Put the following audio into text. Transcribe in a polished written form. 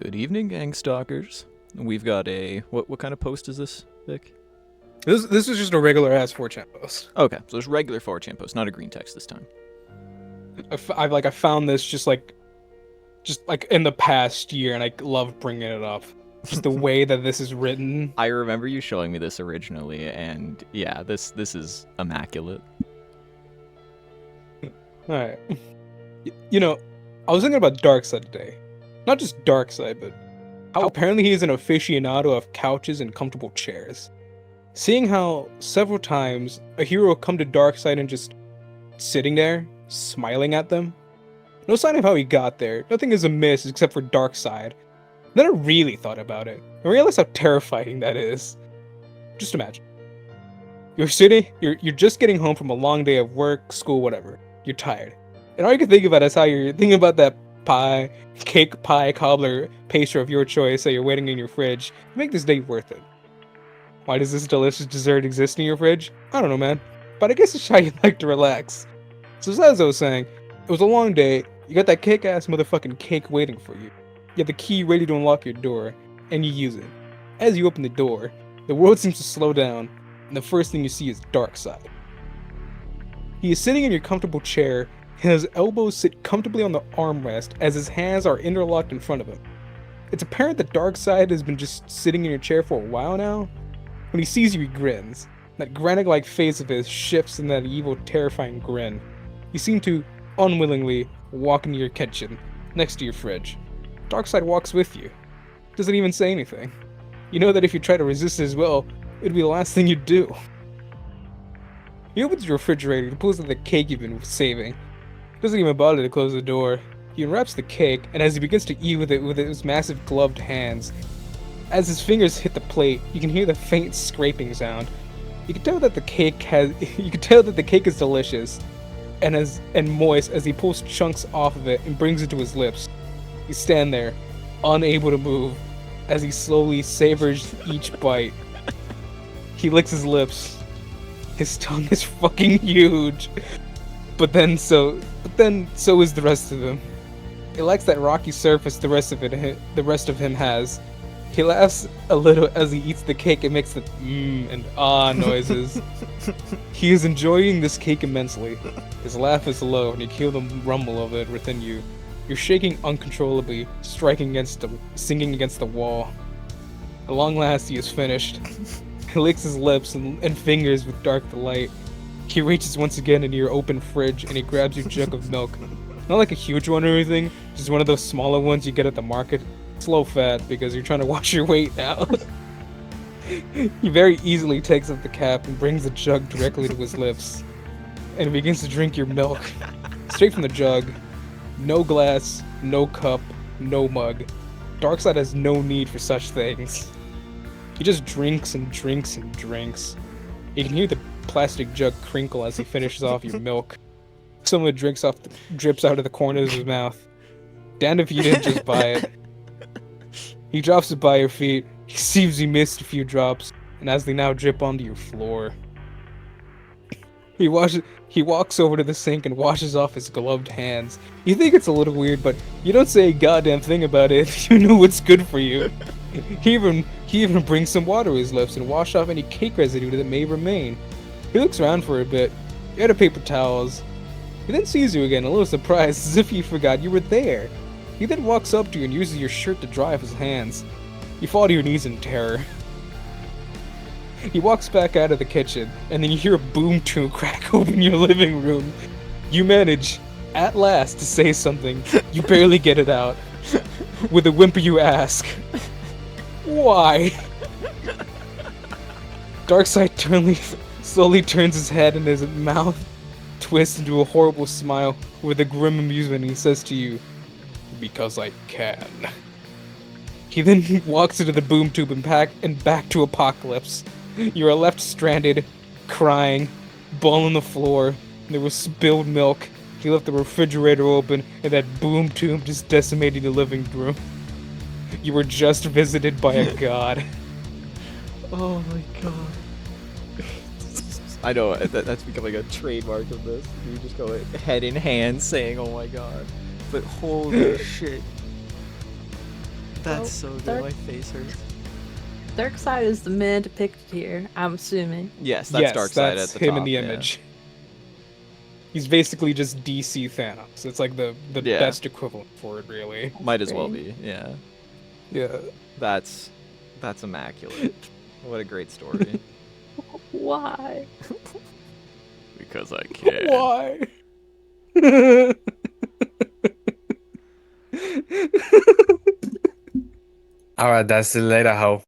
Good evening, gang stalkers. We've got a what kind of post is this, Vic? This is just a regular ass 4chan post. Okay, so it's regular 4chan post, not a green text this time. I found this just like in the past year, and I love bringing it up. Just the way that this is written. I remember you showing me this originally, and yeah, this is immaculate. All right, you know, I was thinking about Darkseid today. Not just Darkseid, but how apparently he is an aficionado of couches and comfortable chairs. Seeing how several times a hero will come to Darkseid and just sitting there, smiling at them. No sign of how he got there. Nothing is amiss except for Darkseid. Then I really thought about it and realized how terrifying that is. Just imagine. You're just getting home from a long day of work, school, whatever. You're tired. And all you can think about is how you're thinking about that cake, pie, cobbler, pastry of your choice that you're waiting in your fridge to make this day worth it. Why does this delicious dessert exist in your fridge? I don't know, man. But I guess it's how you like to relax. So as I was saying, it was a long day. You got that kick-ass motherfucking cake waiting for you. You have the key ready to unlock your door, and you use it. As you open the door, the world seems to slow down, and the first thing you see is Darkseid. He is sitting in your comfortable chair, and his elbows sit comfortably on the armrest as his hands are interlocked in front of him. It's apparent that Darkseid has been just sitting in your chair for a while now. When he sees you, he grins. That granite-like face of his shifts in that evil, terrifying grin. You seem to, unwillingly, walk into your kitchen, next to your fridge. Darkseid walks with you. Doesn't even say anything. You know that if you try to resist his will, it'd be the last thing you'd do. He opens your refrigerator and pulls out the cake you've been saving. Doesn't even bother to close the door. He unwraps the cake, and as he begins to eat with it with his massive gloved hands, as his fingers hit the plate, you can hear the faint scraping sound. You can tell that the cake is delicious and moist as he pulls chunks off of it and brings it to his lips. You stand there, unable to move, as he slowly savors each bite. He licks his lips. His tongue is fucking huge. But then so is the rest of him. It lacks that rocky surface the rest of him has. He laughs a little as he eats the cake and makes the and ah noises. He is enjoying this cake immensely. His laugh is low and you hear the rumble of it within you. You're shaking uncontrollably, singing against the wall. At long last, he is finished. He licks his lips and fingers with dark delight. He reaches once again into your open fridge and he grabs your jug of milk. Not like a huge one or anything, just one of those smaller ones you get at the market. It's low fat because you're trying to watch your weight now. He very easily takes off the cap and brings the jug directly to his lips. And he begins to drink your milk. Straight from the jug. No glass, no cup, no mug. Darkseid has no need for such things. He just drinks and drinks and drinks. You can hear the plastic jug crinkle as he finishes off your milk. Some of it drips out of the corners of his mouth. Damned if you didn't just buy it. He drops it by your feet. He sees you missed a few drops, and as they now drip onto your floor. He walks over to the sink and washes off his gloved hands. You think it's a little weird, but you don't say a goddamn thing about it. You know what's good for you. He even brings some water to his lips and wash off any cake residue that may remain. He looks around for a bit. You had paper towels. He then sees you again, a little surprised, as if he forgot you were there. He then walks up to you and uses your shirt to dry off his hands. You fall to your knees in terror. He walks back out of the kitchen, and then you hear a boom tune crack open in your living room. You manage, at last, to say something. You barely get it out. With a whimper you ask, why? Darkseid slowly turns his head and his mouth twists into a horrible smile with a grim amusement and he says to you, because I can. He then walks into the boom tube and back to Apocalypse. You are left stranded, crying, ball on the floor, and there was spilled milk. He left the refrigerator open, and that boom tube just decimated the living room. You were just visited by a god. Oh my god. I know, that's becoming a trademark of this. You just go head in hand saying, oh my god. But holy shit. That's so good. Dark- My face hurts. Darkseid is the man depicted here, I'm assuming. Yes, that's Darkseid that's at the him top. in the yeah. image. He's basically just DC Thanos. It's like the Yeah. best equivalent for it, really. Might as well Great. be. Yeah. Yeah. That's immaculate. What a great story. Why? Because I can. Why? Alright, that's it later, ho.